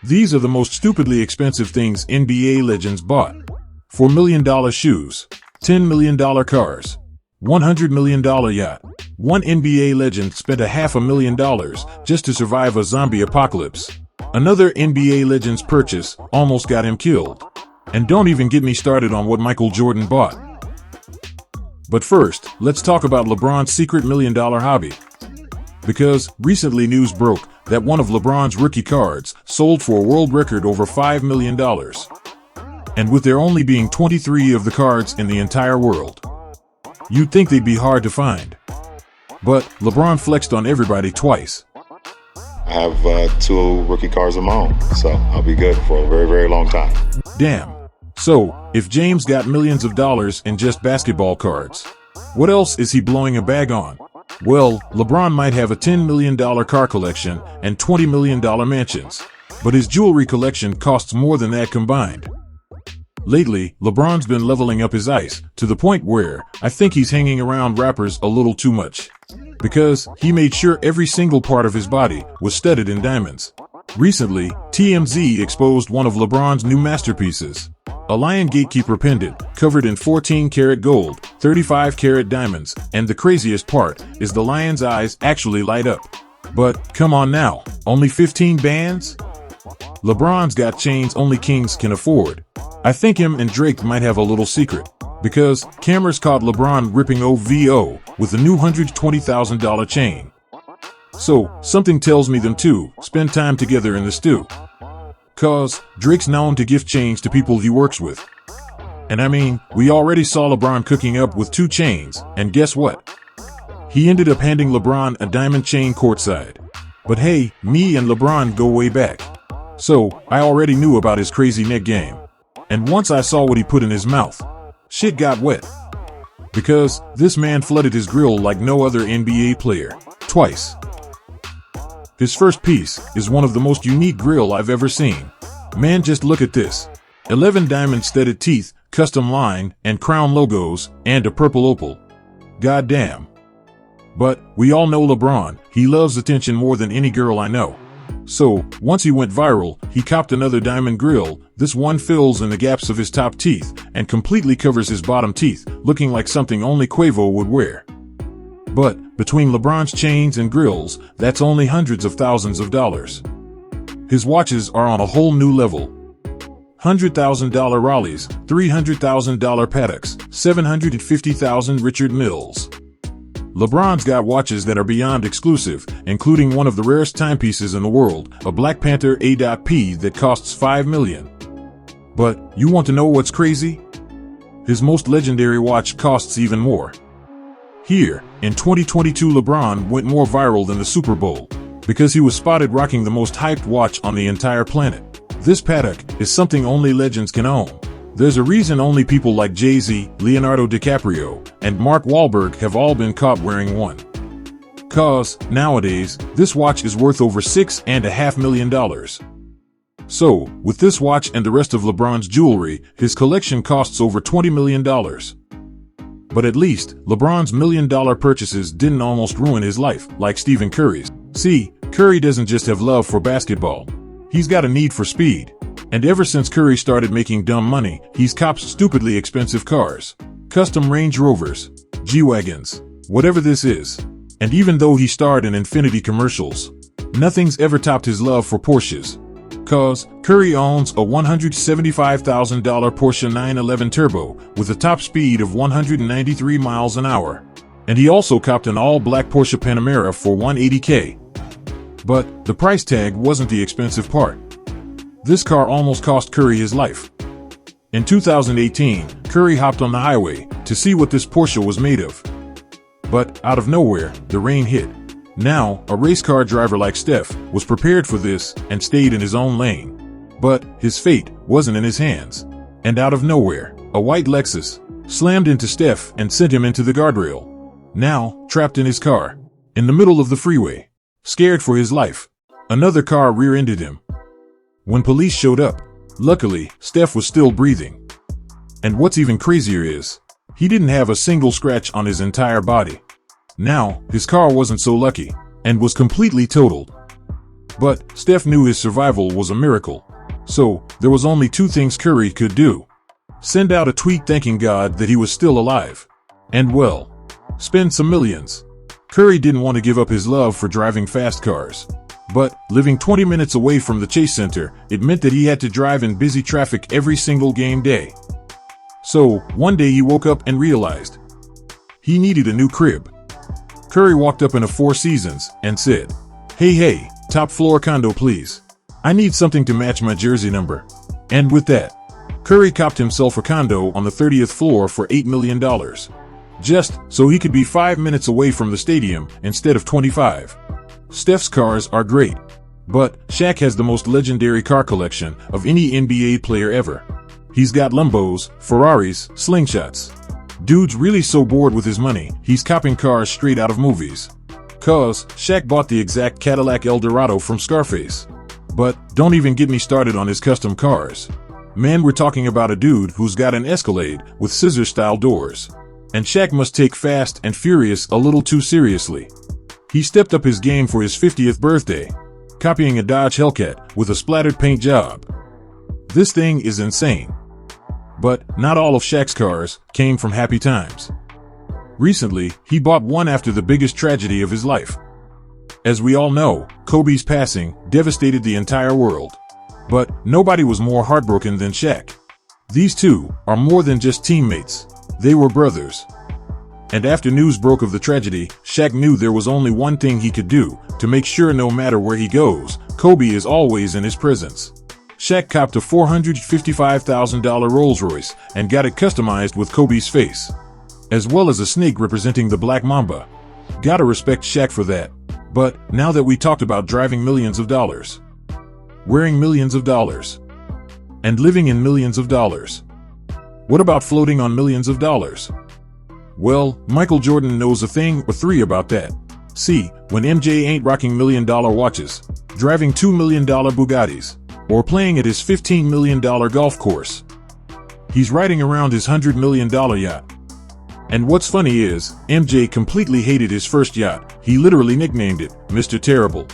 These are the most stupidly expensive things NBA legends bought. $4 million shoes, $10 million cars, $100 million yacht. One NBA legend spent $500,000 just to survive a zombie apocalypse. Another NBA legend's purchase almost got him killed. And don't even get me started on what Michael Jordan bought. But first, let's talk about LeBron's secret $1 million hobby. Because recently news broke that one of LeBron's rookie cards sold for a world record over $5 million. And with there only being 23 of the cards in the entire world, you'd think they'd be hard to find. But LeBron flexed on everybody twice. I have 2 rookie cards of my own, so I'll be good for a very, very long time. Damn. So, if James got millions of dollars in just basketball cards, what else is he blowing a bag on? Well, LeBron might have a $10 million car collection and $20 million mansions, but his jewelry collection costs more than that combined. Lately, LeBron's been leveling up his ice to the point where I think he's hanging around rappers a little too much. Because he made sure every single part of his body was studded in diamonds. Recently, TMZ exposed one of LeBron's new masterpieces. A Lion Gatekeeper pendant covered in 14-karat gold, 35-karat diamonds, and the craziest part is the lion's eyes actually light up. But, come on now, only 15 bands? LeBron's got chains only kings can afford. I think him and Drake might have a little secret, because cameras caught LeBron ripping OVO with a new $120,000 chain. So, something tells me them two spend time together in the stew. 'Cause Drake's known to gift chains to people he works with. And I mean, we already saw LeBron cooking up with 2 chains, and guess what? He ended up handing LeBron a diamond chain courtside. But hey, me and LeBron go way back. So, I already knew about his crazy neck game. And once I saw what he put in his mouth, shit got wet. Because this man flooded his grill like no other NBA player, twice. His first piece is one of the most unique grill I've ever seen. Man, just look at this. 11 diamond-studded teeth, custom line and crown logos, and a purple opal. Goddamn. But we all know LeBron, he loves attention more than any girl I know. So, once he went viral, he copped another diamond grill. This one fills in the gaps of his top teeth and completely covers his bottom teeth, looking like something only Quavo would wear. But, between LeBron's chains and grills, that's only hundreds of thousands of dollars. His watches are on a whole new level. $100,000 Raleighs, $300,000 Patek's, $750,000 Richard Milles. LeBron's got watches that are beyond exclusive, including one of the rarest timepieces in the world, a Black Panther A.P that costs $5 million. But, you want to know what's crazy? His most legendary watch costs even more. Here, in 2022, LeBron went more viral than the Super Bowl, because he was spotted rocking the most hyped watch on the entire planet. This Patek is something only legends can own. There's a reason only people like Jay-Z, Leonardo DiCaprio, and Mark Wahlberg have all been caught wearing one. 'Cause, nowadays, this watch is worth over $6.5 million. So, with this watch and the rest of LeBron's jewelry, his collection costs over $20 million. But at least, LeBron's $1 million purchases didn't almost ruin his life, like Stephen Curry's. See, Curry doesn't just have love for basketball. He's got a need for speed. And ever since Curry started making dumb money, he's copped stupidly expensive cars. Custom Range Rovers, G-Wagons, whatever this is. And even though he starred in Infiniti commercials, nothing's ever topped his love for Porsches. 'Cause Curry owns a $175,000 Porsche 911 Turbo with a top speed of 193 miles an hour. And he also copped an all-black Porsche Panamera for $180K. But the price tag wasn't the expensive part. This car almost cost Curry his life. In 2018, Curry hopped on the highway to see what this Porsche was made of. But, out of nowhere, the rain hit. Now, a race car driver like Steph was prepared for this and stayed in his own lane. But, his fate wasn't in his hands. And out of nowhere, a white Lexus slammed into Steph and sent him into the guardrail. Now, trapped in his car, in the middle of the freeway, scared for his life, another car rear-ended him. When police showed up, luckily, Steph was still breathing. And what's even crazier is, he didn't have a single scratch on his entire body. Now, his car wasn't so lucky, and was completely totaled. But Steph knew his survival was a miracle. So, there was only two things Curry could do. Send out a tweet thanking God that he was still alive. And well, spend some millions. Curry didn't want to give up his love for driving fast cars. But, living 20 minutes away from the Chase Center, it meant that he had to drive in busy traffic every single game day. So, one day he woke up and realized he needed a new crib. Curry walked up in a Four Seasons and said, Hey, top floor condo please. I need something to match my jersey number. And with that, Curry copped himself a condo on the 30th floor for $8 million. Just so he could be 5 minutes away from the stadium instead of 25. Steph's cars are great, but Shaq has the most legendary car collection of any NBA player ever. He's got Lambos, Ferraris, slingshots. Dude's really so bored with his money, he's copping cars straight out of movies. 'Cause Shaq bought the exact Cadillac Eldorado from Scarface. But don't even get me started on his custom cars. Man, we're talking about a dude who's got an Escalade with scissor-style doors. And Shaq must take Fast and Furious a little too seriously. He stepped up his game for his 50th birthday, copying a Dodge Hellcat with a splattered paint job. This thing is insane. But not all of Shaq's cars came from happy times. Recently, he bought one after the biggest tragedy of his life. As we all know, Kobe's passing devastated the entire world. But nobody was more heartbroken than Shaq. These two are more than just teammates. They were brothers. And after news broke of the tragedy, Shaq knew there was only one thing he could do to make sure no matter where he goes, Kobe is always in his presence. Shaq copped a $455,000 Rolls Royce and got it customized with Kobe's face, as well as a snake representing the Black Mamba. Gotta respect Shaq for that. But now that we talked about driving millions of dollars, wearing millions of dollars, and living in millions of dollars, what about floating on millions of dollars? Well, Michael Jordan knows a thing or three about that. See, when MJ ain't rocking $1 million watches, driving $2 million Bugattis, or playing at his $15 million golf course, he's riding around his $100 million yacht. And what's funny is, MJ completely hated his first yacht. He literally nicknamed it Mr. Terrible.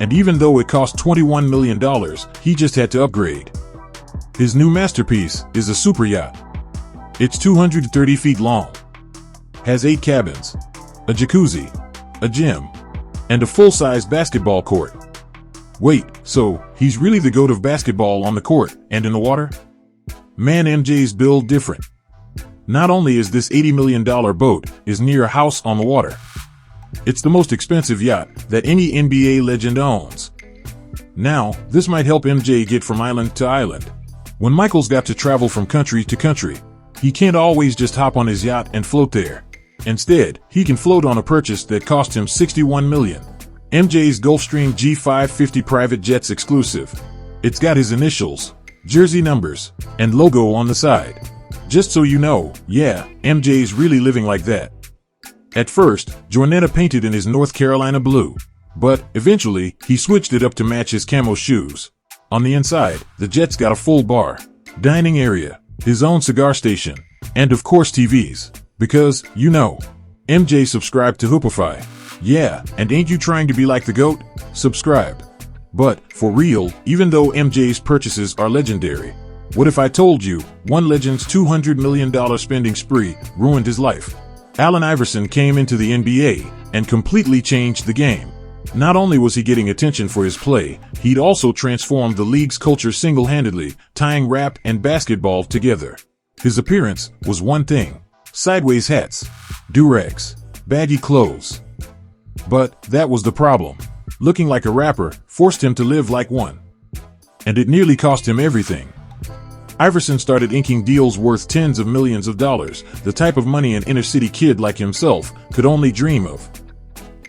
And even though it cost $21 million, he just had to upgrade. His new masterpiece is a super yacht. It's 230 feet long, has 8 cabins, a jacuzzi, a gym, and a full-size basketball court. Wait, so he's really the GOAT of basketball on the court and in the water? Man, MJ's build different. Not only is this $80 million boat is near a house on the water, it's the most expensive yacht that any NBA legend owns. Now, this might help MJ get from island to island. When Michael's got to travel from country to country, he can't always just hop on his yacht and float there. Instead, he can float on a purchase that cost him $61 million. MJ's Gulfstream G550 private jet's exclusive. It's got his initials, jersey numbers, and logo on the side. Just so you know, yeah, MJ's really living like that. At first, Jornetta painted in his North Carolina blue, but eventually, he switched it up to match his camo shoes. On the inside, the jet's got a full bar, dining area, his own cigar station, and of course TVs. Because, you know, MJ subscribed to Hoopify. Yeah, and ain't you trying to be like the GOAT? Subscribe. But, for real, even though MJ's purchases are legendary, what if I told you, one legend's $200 million spending spree ruined his life? Allen Iverson came into the NBA and completely changed the game. Not only was he getting attention for his play, he'd also transformed the league's culture single-handedly, tying rap and basketball together. His appearance was one thing: sideways hats, do-rags, baggy clothes. But that was the problem. Looking like a rapper forced him to live like one. And it nearly cost him everything. Iverson started inking deals worth tens of millions of dollars, the type of money an inner-city kid like himself could only dream of.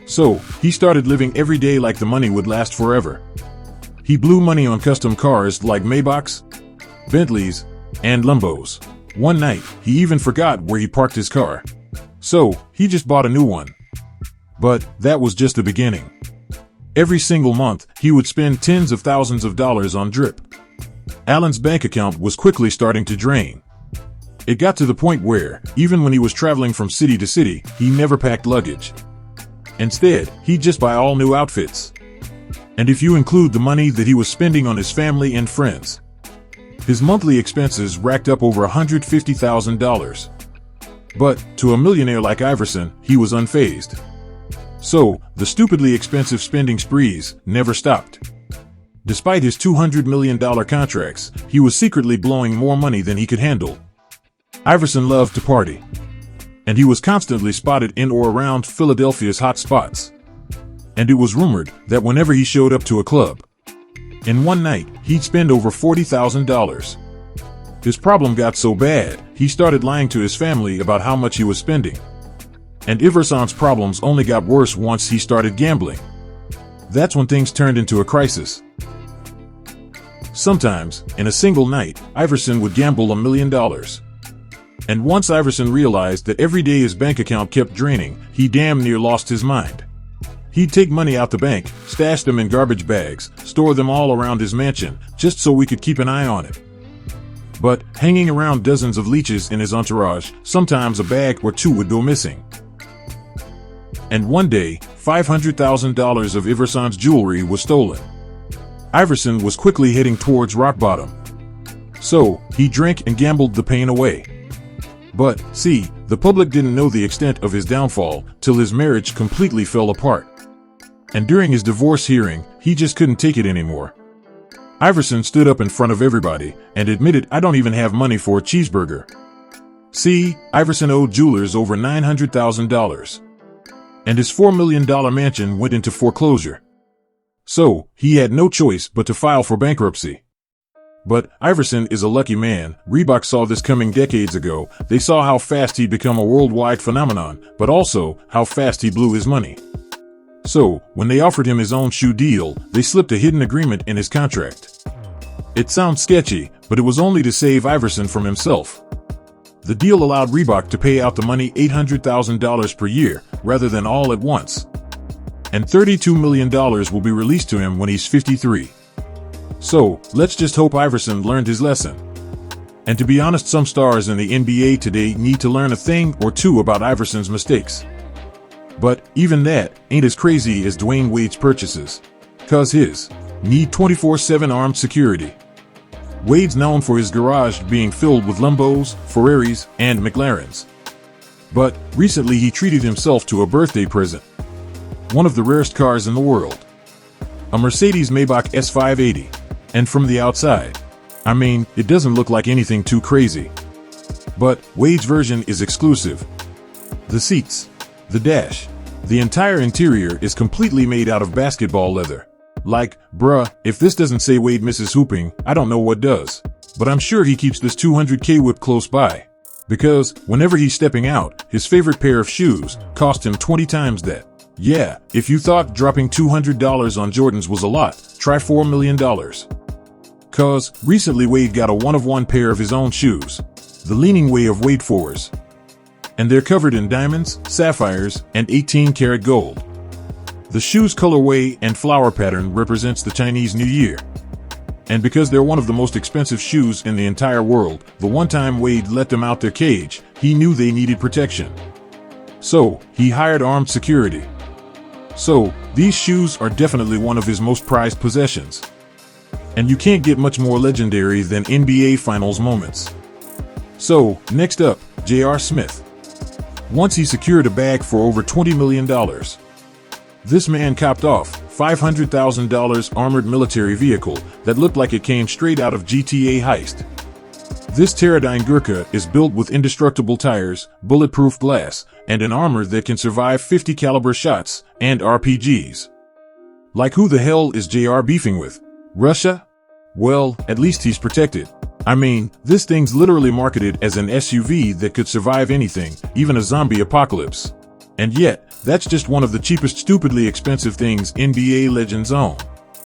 So, he started living every day like the money would last forever. He blew money on custom cars like Maybachs, Bentleys, and Lambos. One night, he even forgot where he parked his car. So, he just bought a new one. But that was just the beginning. Every single month, he would spend tens of thousands of dollars on drip. Allen's bank account was quickly starting to drain. It got to the point where, even when he was traveling from city to city, he never packed luggage. Instead, he'd just buy all new outfits. and if you include the money that he was spending on his family and friends. His monthly expenses racked up over $150,000. But, to a millionaire like Iverson, he was unfazed. So, the stupidly expensive spending sprees never stopped. Despite his $200 million contracts, he was secretly blowing more money than he could handle. Iverson loved to party, and he was constantly spotted in or around Philadelphia's hot spots. And it was rumored that whenever he showed up to a club, in one night, he'd spend over $40,000. His problem got so bad, he started lying to his family about how much he was spending. And Iverson's problems only got worse once he started gambling. That's when things turned into a crisis. Sometimes, in a single night, Iverson would gamble $1 million. And once Iverson realized that every day his bank account kept draining, he damn near lost his mind. He'd take money out the bank, stash them in garbage bags, store them all around his mansion, just so we could keep an eye on it. But, hanging around dozens of leeches in his entourage, sometimes a bag or two would go missing. And one day, $500,000 of Iverson's jewelry was stolen. Iverson was quickly heading towards rock bottom. So, he drank and gambled the pain away. But, see, the public didn't know the extent of his downfall till his marriage completely fell apart. And during his divorce hearing, he just couldn't take it anymore. Iverson stood up in front of everybody and admitted, "I don't even have money for a cheeseburger." See, Iverson owed jewelers over $900,000. And his $4 million mansion went into foreclosure. So, he had no choice but to file for bankruptcy. But Iverson is a lucky man. Reebok saw this coming decades ago. They saw how fast he'd become a worldwide phenomenon, but also how fast he blew his money. So, when they offered him his own shoe deal, they slipped a hidden agreement in his contract. It sounds sketchy, but it was only to save Iverson from himself. The deal allowed Reebok to pay out the money $800,000 per year, rather than all at once. And $32 million will be released to him when he's 53. So, let's just hope Iverson learned his lesson. And to be honest, some stars in the NBA today need to learn a thing or two about Iverson's mistakes. But even that ain't as crazy as Dwayne Wade's purchases. 'Cause his need 24/7 armed security. Wade's known for his garage being filled with Lambos, Ferraris, and McLarens. But recently he treated himself to a birthday present. One of the rarest cars in the world. A Mercedes Maybach S580. And from the outside, I mean, it doesn't look like anything too crazy. But Wade's version is exclusive. The seats, the dash, the entire interior is completely made out of basketball leather. Like, bruh, if this doesn't say Wade misses hooping, I don't know what does. But I'm sure he keeps this $200K whip close by. Because, whenever he's stepping out, his favorite pair of shoes cost him 20 times that. Yeah, if you thought dropping $200 on Jordans was a lot, try $4 million. 'Cause, recently Wade got a one-of-one pair of his own shoes. The Leaning Way of Wade 4s. And they're covered in diamonds, sapphires, and 18-karat gold. The shoe's colorway and flower pattern represents the Chinese New Year. And because they're one of the most expensive shoes in the entire world, the one time Wade let them out their cage, he knew they needed protection. So, he hired armed security. So, these shoes are definitely one of his most prized possessions. And you can't get much more legendary than NBA Finals moments. So, next up, J.R. Smith. Once he secured a bag for over $20 million. This man copped off $500,000 armored military vehicle that looked like it came straight out of GTA Heist. This Pterodyne Gurkha is built with indestructible tires, bulletproof glass, and an armor that can survive 50 caliber shots and RPGs. Like, who the hell is JR beefing with? Russia? Well, at least he's protected. I mean, this thing's literally marketed as an SUV that could survive anything, even a zombie apocalypse. And yet, that's just one of the cheapest stupidly expensive things NBA legends own.